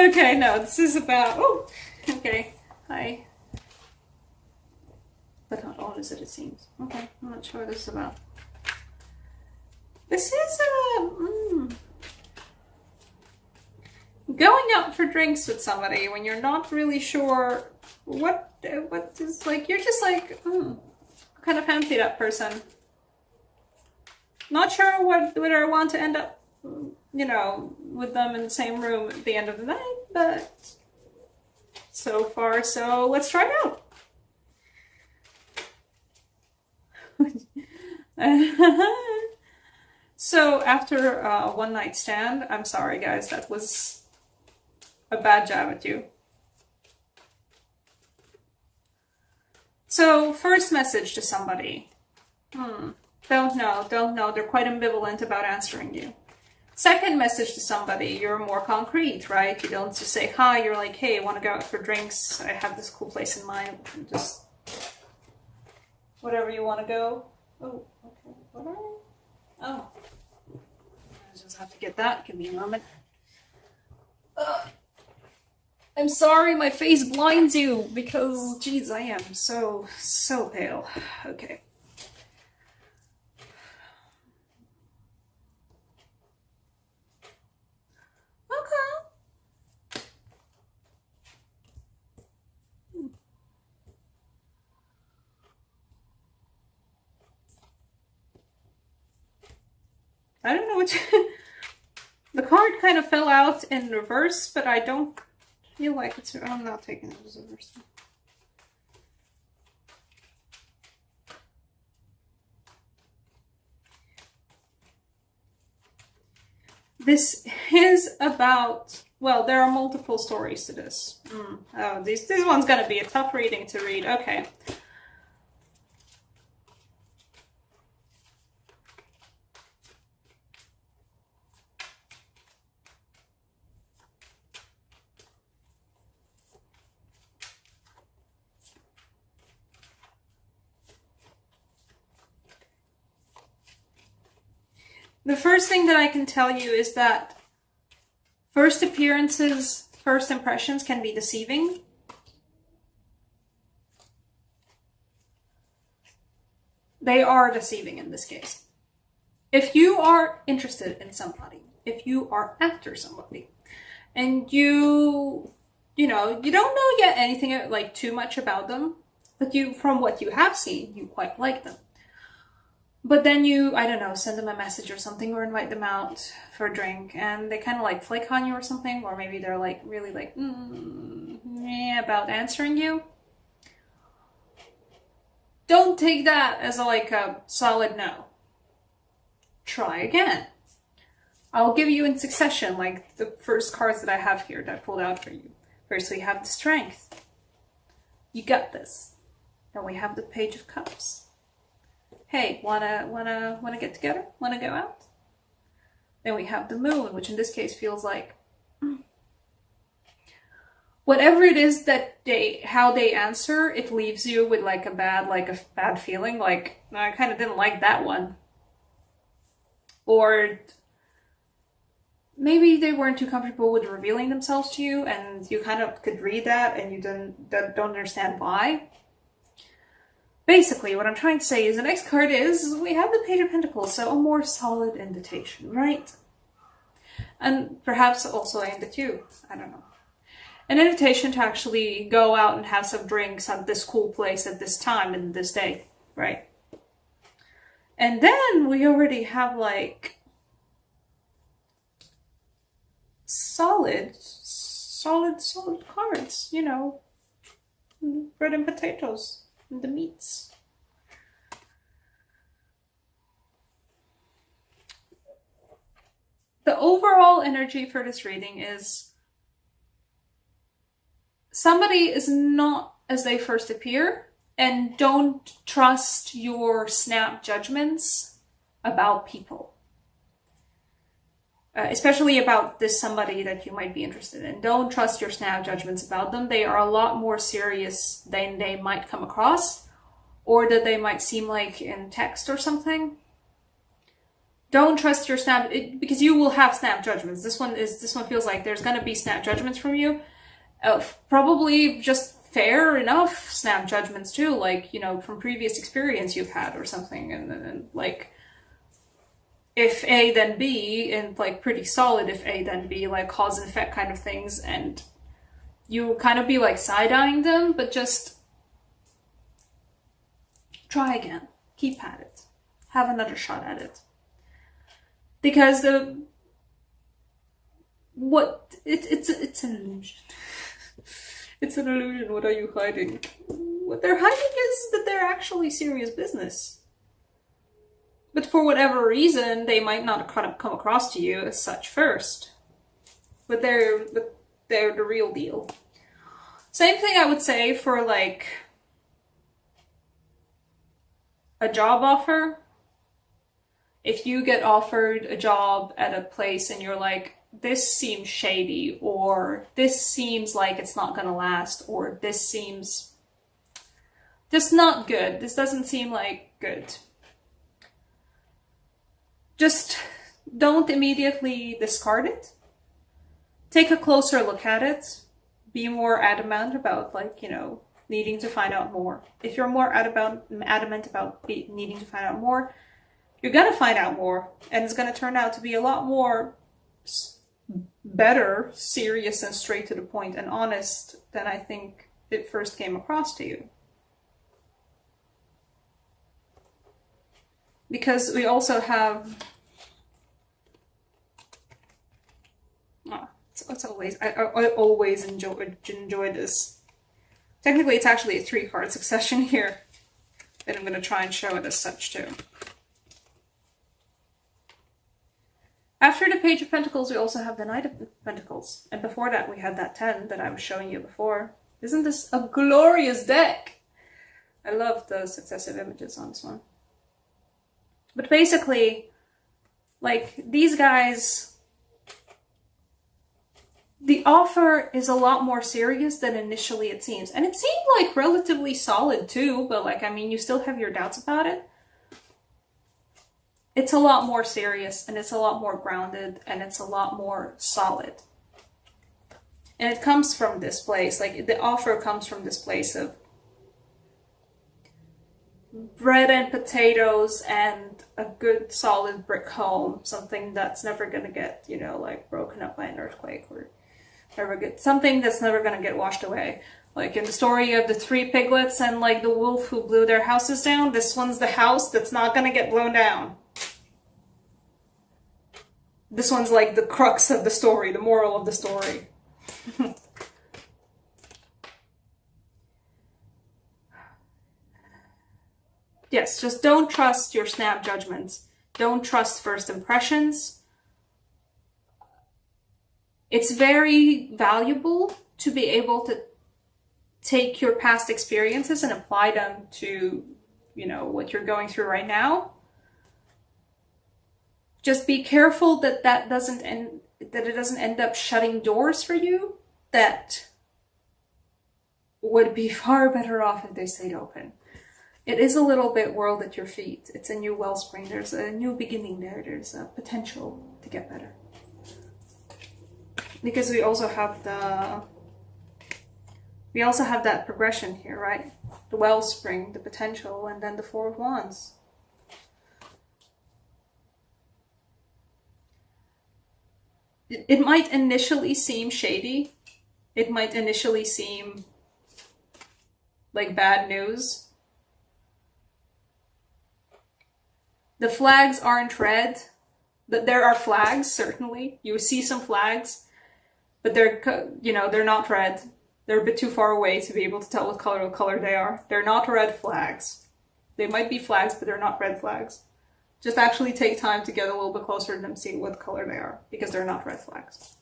Okay, no, this is about... Oh, okay. Hi. But not all as it seems. Okay, I'm not sure what this is about. This is going out for drinks with somebody when you're not really sure what is like. You're just like, I kind of fancy that person. Not sure whether I want to end up, you know, with them in the same room at the end of the night, but so far, so let's try it out. So after a one night stand, I'm sorry guys, that was a bad jab at you. So first message to somebody. Don't know. They're quite ambivalent about answering you. Second message to somebody, you're more concrete, right? You don't just say hi, you're like, hey, I want to go out for drinks. I have this cool place in mind. Just whatever you want to go. Oh, okay. What are you? Oh. I just have to get that. Give me a moment. I'm sorry my face blinds you because, geez, I am so pale. Okay. I don't know what the card kind of fell out in reverse, but I don't feel like it's... I'm not taking it as a reverse. This is about... Well, there are multiple stories to this. Oh, this one's going to be a tough reading to read. Okay. The first thing that I can tell you is that first appearances, first impressions can be deceiving. They are deceiving in this case. If you are interested in somebody, if you are after somebody, and you don't know yet anything like too much about them, but from what you have seen, you quite like them. But then you, I don't know, send them a message or something or invite them out for a drink and they kind of like flake on you or something, or maybe they're like really like, about answering you. Don't take that as a solid no. Try again. I'll give you in succession, like the first cards that I have here that I pulled out for you. First we have the Strength. You got this. Then we have the Page of Cups. Hey, wanna get together? Wanna go out? Then we have the Moon, which in this case feels like whatever it is that how they answer, it leaves you with a bad feeling. Like, I kind of didn't like that one. Or maybe they weren't too comfortable with revealing themselves to you, and you kind of could read that, and you don't understand why. Basically, what I'm trying to say is the next card is, we have the Page of Pentacles, so a more solid invitation, right? And perhaps also aimed at you, I don't know. An invitation to actually go out and have some drinks at this cool place at this time and this day, right? And then we already have solid cards, bread and potatoes. The meats. The overall energy for this reading is somebody is not as they first appear, and don't trust your snap judgments about people. Especially about this somebody that you might be interested in. Don't trust your snap judgments about them. They are a lot more serious than they might come across, or that they might seem like in text or something. don't trust your snap, because you will have snap judgments. This one feels like there's going to be snap judgments from you. Probably just fair enough snap judgments too, like, from previous experience you've had or something, and like, if A then B, and like pretty solid if A then B, like cause and effect kind of things, and you kind of be like side-eyeing them, but just try again, keep at it, have another shot at it. Because it's an illusion. It's an illusion. What are you hiding? What they're hiding is that they're actually serious business. But for whatever reason, they might not come across to you as such first. But they're the real deal. Same thing I would say for like a job offer. If you get offered a job at a place and you're like, this seems shady, or this seems like it's not gonna last, or this seems just not good, this doesn't seem like good, just don't immediately discard it. Take a closer look at it. Be more adamant about, like, needing to find out more. If you're more adamant about needing to find out more, you're gonna find out more, and it's gonna turn out to be a lot more better, serious, and straight to the point and honest than I think it first came across to you. Because we also have it's always I always enjoy this. Technically it's actually a 3-card succession here, and I'm going to try and show it as such too. After the Page of Pentacles, we also have the Knight of Pentacles. And before that, we had that 10 that I was showing you before. Isn't this a glorious deck? I love the successive images on this one. But basically, like, these guys, the offer is a lot more serious than initially it seems. And it seemed like relatively solid too, but like, I mean, you still have your doubts about it. It's a lot more serious, and it's a lot more grounded, and it's a lot more solid. And it comes from this place, like the offer comes from this place of bread and potatoes and a good solid brick home, something that's never going to get, like broken up by an earthquake, or something that's never going to get washed away. Like in the story of the 3 piglets and like the wolf who blew their houses down, this one's the house that's not going to get blown down. This one's like the crux of the story, the moral of the story. Yes, just don't trust your snap judgments. Don't trust first impressions. It's very valuable to be able to take your past experiences and apply them to, what you're going through right now. Just be careful that it doesn't end up shutting doors for you that would be far better off if they stayed open. It is a little bit world at your feet. It's a new wellspring. There's a new beginning there. There's a potential to get better. Because we also have that progression here, right? The wellspring, the potential, and then the 4 of Wands. It might initially seem shady. It might initially seem like bad news. The flags aren't red. There are flags, certainly. You see some flags, but they're not red. They're a bit too far away to be able to tell what color they are. They're not red flags. They might be flags, but they're not red flags. Just actually take time to get a little bit closer to them, see what color they are, because they're not red flags.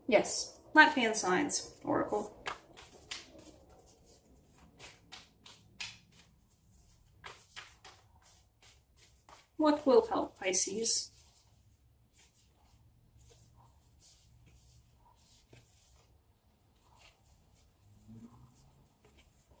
Yes, Latvian signs, Oracle. What will help Pisces?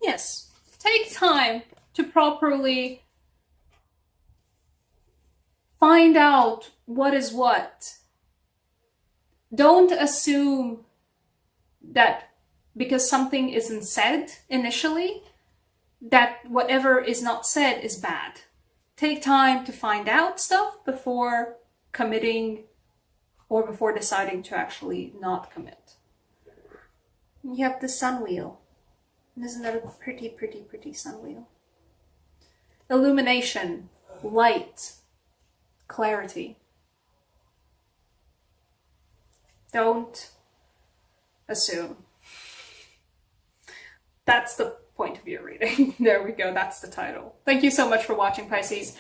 Yes, Take time to properly find out what is what. Don't assume that because something isn't said initially, that whatever is not said is bad. Take time to find out stuff before committing or before deciding to actually not commit. You have the sun wheel. Isn't that a pretty, pretty, pretty sun wheel? Illumination, light, clarity. Don't assume. That's the point of your reading. There we go. That's the title. Thank you so much for watching, Pisces.